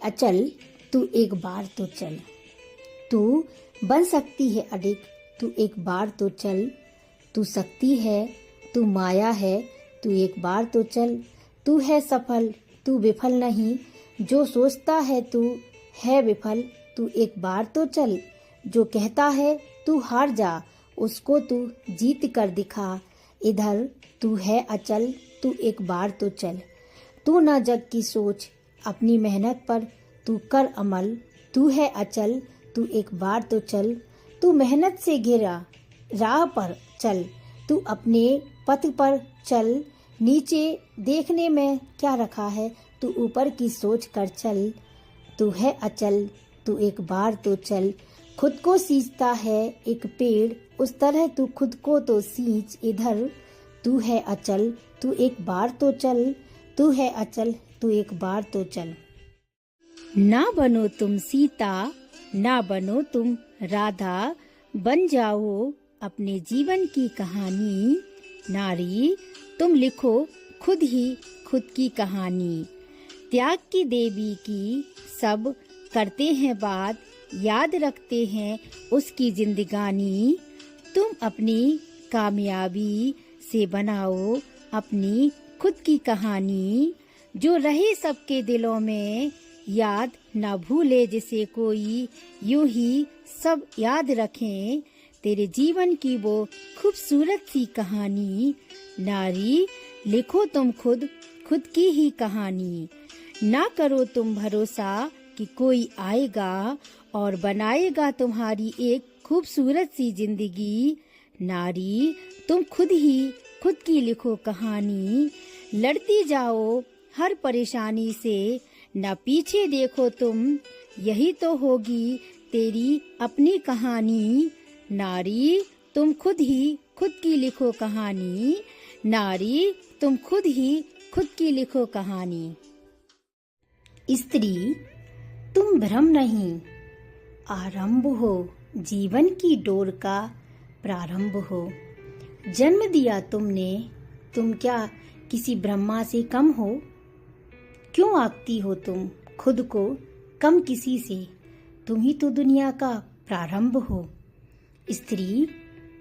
अचल, तू एक बार तो चल। तू बन सकती है अडिग, तू एक बार तो चल। तू शक्ति है, तू माया है, तू एक बार तो चल। तू है सफल, तू विफल नहीं, जो सोचता है तू है विफल, तू एक बार तो चल। जो कहता है तू हार जा, उसको तू जीत कर दिखा। इधर तू है अचल, तू एक बार तो चल। तू ना जग की सोच, अपनी मेहनत पर तू कर अमल। तू है अचल, तू एक बार तो चल। तू मेहनत से घिरा राह पर चल, तू अपने पथ पर चल। नीचे देखने में क्या रखा है, तू ऊपर की सोच कर चल। तू है अचल, तू एक बार तो चल। खुद को सींचता है एक पेड़, उस तरह तू खुद को तो सींच। इधर तू है अचल, तू एक बार तो चल। तू है अचल, तू एक बार तो चल। ना बनो तुम सीता, ना बनो तुम राधा, बन जाओ अपने जीवन की कहानी। नारी तुम लिखो खुद ही खुद की कहानी। त्याग की देवी की सब करते हैं बात, याद रखते हैं उसकी जिंदगानी। तुम अपनी कामयाबी से बनाओ अपनी खुद की कहानी। जो रहे सबके दिलों में, याद ना भूले जिसे कोई। यूं ही सब याद रखें तेरे जीवन की वो खूबसूरत सी कहानी। नारी लिखो तुम खुद खुद की ही कहानी। ना करो तुम भरोसा कि कोई आएगा और बनाएगा तुम्हारी एक खूबसूरत सी जिंदगी। नारी तुम खुद ही खुद की लिखो कहानी। लड़ती जाओ हर परेशानी से, न पीछे देखो तुम, यही तो होगी तेरी अपनी कहानी। नारी तुम खुद ही खुद की लिखो कहानी। नारी तुम खुद ही खुद की लिखो कहानी। स्त्री तुम भ्रम नहीं, आरंभ हो जीवन की डोर का प्रारंभ हो। जन्म दिया तुमने, तुम क्या किसी ब्रह्मा से कम हो? क्यों आंकती हो तुम खुद को कम किसी से? तुम ही तो दुनिया का प्रारंभ हो। स्त्री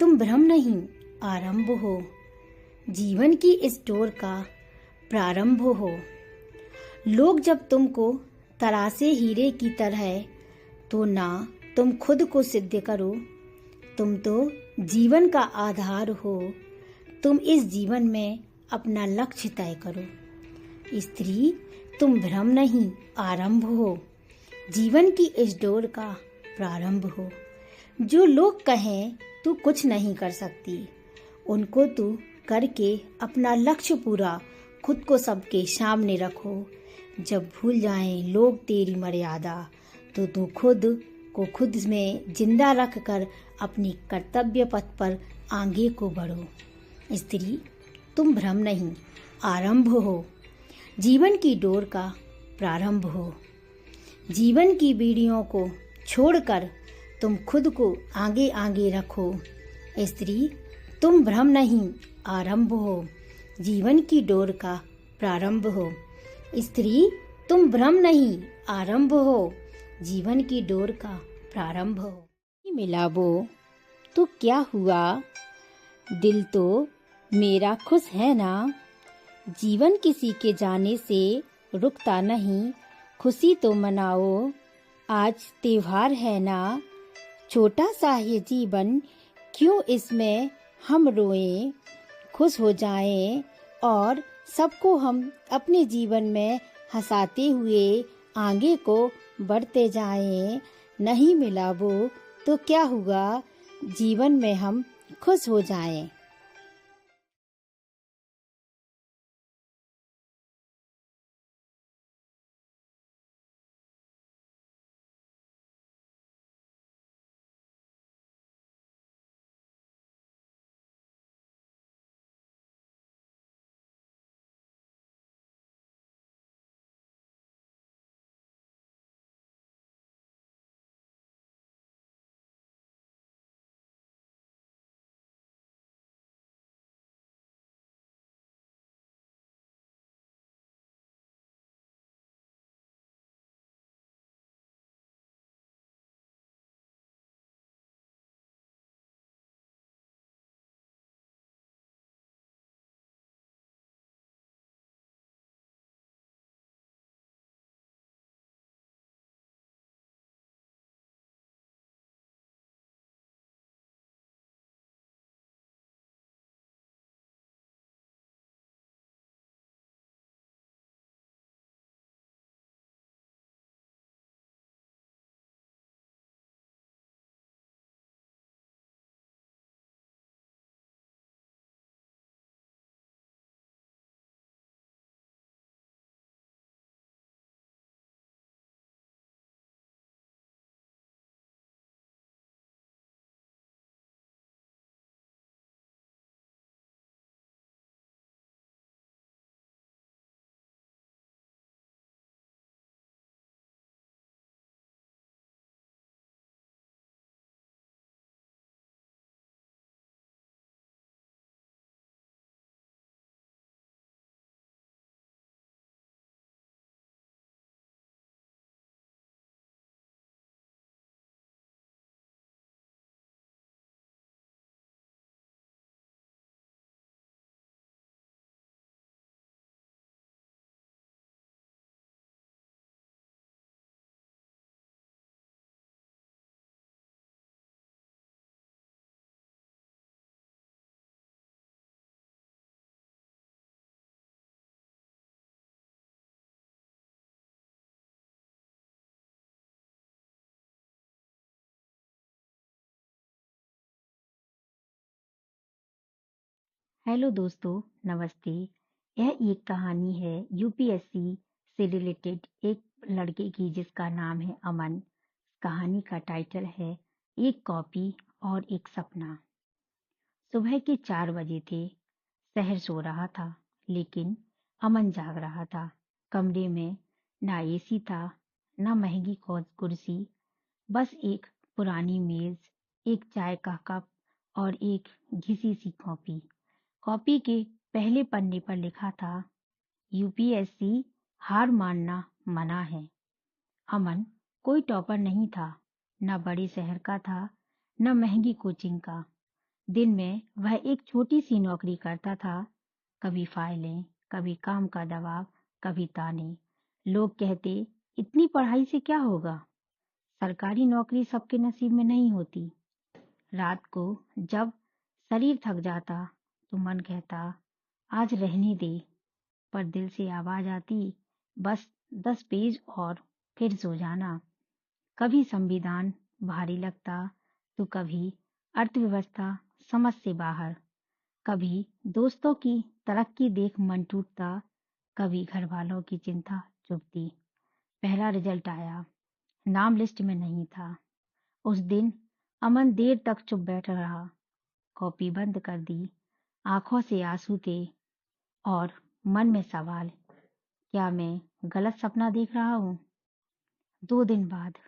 तुम भ्रम नहीं, आरंभ हो जीवन की इस डोर का प्रारंभ हो। लोग जब तुमको तरासे हीरे की तरह, तो ना तुम खुद को सिद्ध करो। तुम तो जीवन का आधार हो, तुम इस जीवन में अपना लक्ष्य तय करो। स्त्री तुम भ्रम नहीं, आरंभ हो जीवन की इस डोर का प्रारंभ हो। जो लोग कहें तू कुछ नहीं कर सकती, उनको तू करके अपना लक्ष्य पूरा खुद को सबके सामने रखो। जब भूल जाएं लोग तेरी मर्यादा, तो तू खुद को खुद में जिंदा रख कर अपनी कर्तव्य पथ पर आगे को बढ़ो। स्त्री तुम भ्रम नहीं, आरंभ हो जीवन की डोर का प्रारंभ हो। जीवन की बीड़ियों को छोड़कर तुम खुद को आगे आगे रखो। स्त्री तुम भ्रम नहीं, आरंभ हो जीवन की डोर का प्रारंभ हो। स्त्री तुम भ्रम नहीं, आरंभ हो जीवन की डोर का प्रारंभ हो। मिला वो तो क्या हुआ, दिल तो मेरा खुश है ना। जीवन किसी के जाने से रुकता नहीं, खुशी तो मनाओ आज त्योहार है ना। छोटा सा ये जीवन, क्यों इसमें हम रोएं, खुश हो जाएं और सबको हम अपने जीवन में हंसाते हुए आगे को बढ़ते जाएं। नहीं मिला वो तो क्या हुआ, जीवन में हम खुश हो जाएं। हेलो दोस्तों, नमस्ते। यह एक कहानी है यूपीएससी से रिलेटेड एक लड़के की जिसका नाम है अमन। कहानी का टाइटल है एक कॉपी और एक सपना। सुबह के 4 बजे थे। शहर सो रहा था, लेकिन अमन जाग रहा था। कमरे में ना एसी था, ना महंगी कुर्सी, बस एक पुरानी मेज, एक चाय का कप और एक घिसी सी कॉपी। कॉपी के पहले पन्ने पर लिखा था, यूपीएससी हार मानना मना है। अमन कोई टॉपर नहीं था, न बड़े शहर का था, न महंगी कोचिंग का। दिन में वह एक छोटी सी नौकरी करता था। कभी फाइलें, कभी काम का दबाव, कभी ताने। लोग कहते, इतनी पढ़ाई से क्या होगा? सरकारी नौकरी सबके नसीब में नहीं होती। रात को जब शरीर थक जाता तो मन कहता, आज रहने दे, पर दिल से आवाज आती, बस 10 पेज और फिर सो जाना। कभी संविधान भारी लगता तो कभी अर्थव्यवस्था समझ से बाहर। कभी दोस्तों की तरक्की देख मन टूटता, कभी घर वालों की चिंता चुभती। पहला रिजल्ट आया, नाम लिस्ट में नहीं था। उस दिन अमन देर तक चुप बैठा रहा। कॉपी बंद कर दी, आंखों से आंसू थे और मन में सवाल, क्या मैं गलत सपना देख रहा हूँ? 2 दिन बाद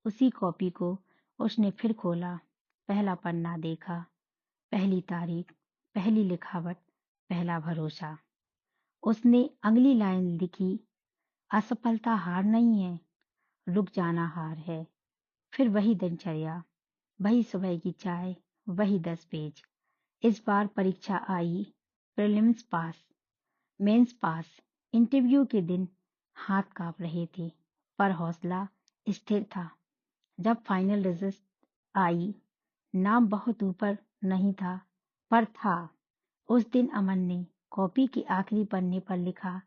उसी कॉपी को उसने फिर खोला। पहला पन्ना देखा, पहली तारीख, पहली लिखावट, पहला भरोसा। उसने अगली लाइन लिखी, असफलता हार नहीं है, रुक जाना हार है। फिर वही दिनचर्या, वही सुबह की चाय, वही 10 पेज। इस बार परीक्षा आई, प्रीलिम्स पास, मेंस पास। इंटरव्यू के दिन हाथ कांप रहे थे, पर हौसला स्थिर था। जब फाइनल रिजल्ट आई, नाम बहुत ऊपर नहीं था, पर था। उस दिन अमन ने कॉपी के आखिरी पन्ने पर लिखा,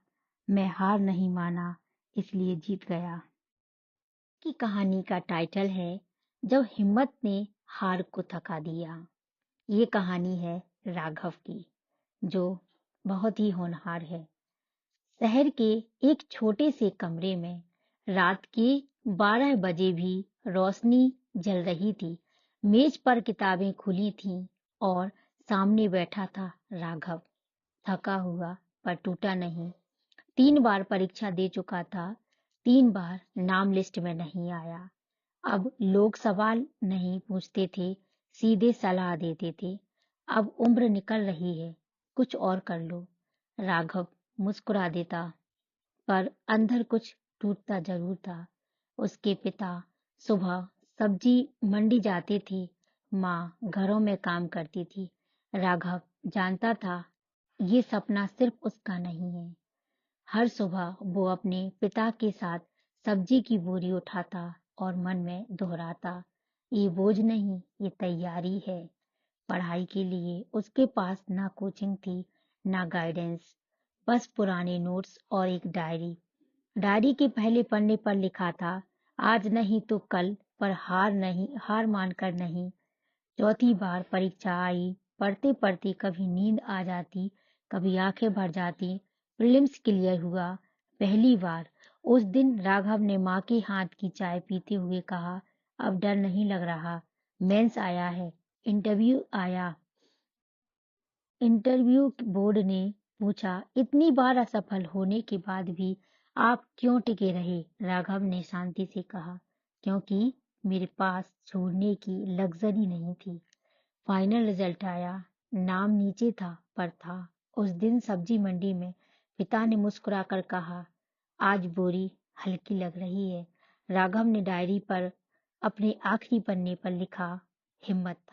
मैं हार नहीं माना, इसलिए जीत गया। की कहानी का टाइटल है, जब हिम्मत ने हार को थका दिया। ये कहानी है राघव की, जो बहुत ही होनहार है। शहर के एक छोटे से कमरे में रात के 12 बजे भी रोशनी जल रही थी। मेज पर किताबें खुली थीं और सामने बैठा था राघव, थका हुआ पर टूटा नहीं। 3 बार परीक्षा दे चुका था, 3 बार नाम लिस्ट में नहीं आया। अब लोग सवाल नहीं पूछते थे, सीधे सलाह देते थे। अब उम्र निकल रही है, कुछ और कर लो। राघव मुस्कुरा देता, पर अंदर कुछ टूटता जरूर था। उसके पिता सुबह सब्जी मंडी जाते थे, माँ घरों में काम करती थी। राघव जानता था ये सपना सिर्फ उसका नहीं है। हर सुबह वो अपने पिता के साथ सब्जी की बोरी उठाता और मन में दोहराता, ये बोझ नहीं, ये तैयारी है। पढ़ाई के लिए उसके पास ना कोचिंग थी, ना गाइडेंस, बस पुराने नोट्स और एक डायरी। डायरी के पहले पन्ने पर लिखा था, आज नहीं तो कल, पर हार नहीं, हार मानकर नहीं। चौथी बार परीक्षा आई, पढ़ते पढ़ते कभी नींद आ जाती, कभी आंखें भर जाती। प्रीलिम्स क्लियर हुआ पहली बार। उस दिन राघव ने माँ के हाथ की चाय पीते हुए कहा, अब डर नहीं लग रहा, मेंस आया है। इंटरव्यू आया। इंटरव्यू बोर्ड ने पूछा, इतनी बार असफल होने के बाद भी आप क्यों टिके रहे? राघव ने शांति से कहा, क्योंकि मेरे पास छोड़ने की लग्जरी नहीं थी। फाइनल रिजल्ट आया, नाम नीचे था पर था। उस दिन सब्जी मंडी में पिता ने मुस्कुराकर कहा, आज बोरी हल्की लग रही है। राघव ने डायरी पर अपने आखिरी पन्ने पर लिखा, हिम्मत थक